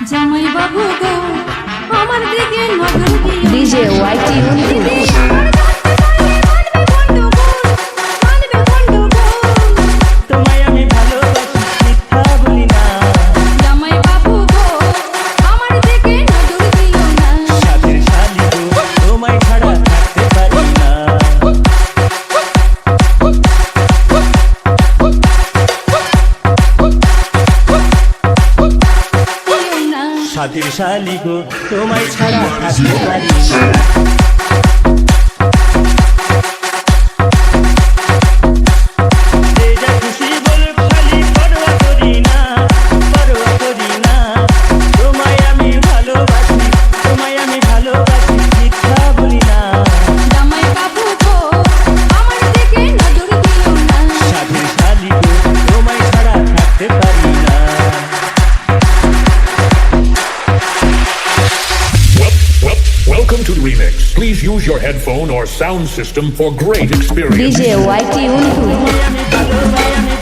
জামাই বাবু গো আমার দিকে নজর দিও ডিজে ওয়াইটি দিদি আমার জানতে পারলে মানবে গন্ডগোল তোমায় আমি ভালোবাসি মিথ্যা বলি না জামাই বাবু গো আমার দিকে নজর দিও না সাথের শালি গো তোমায় ছাড়া থাকতে পারি না দিও না সাথের শালি গো তোমায় ছাড়া থাকতে পারি না যে যা খুশি বলুক খালি পরোয়া করি না পরোয়া করি না তোমায় আমি ভালোবাসি তোমায় আমি ভালোবাসি মিথ্যা বলি না জামাই বাবু গো আমার দিকে নজর দিও না সাথের শালি গো তোমায় ছাড়া থাকতে পারি না Welcome to the remix. Please use your headphone or sound system for great experience. DJ YT তোমায় আমি ভালোবাসি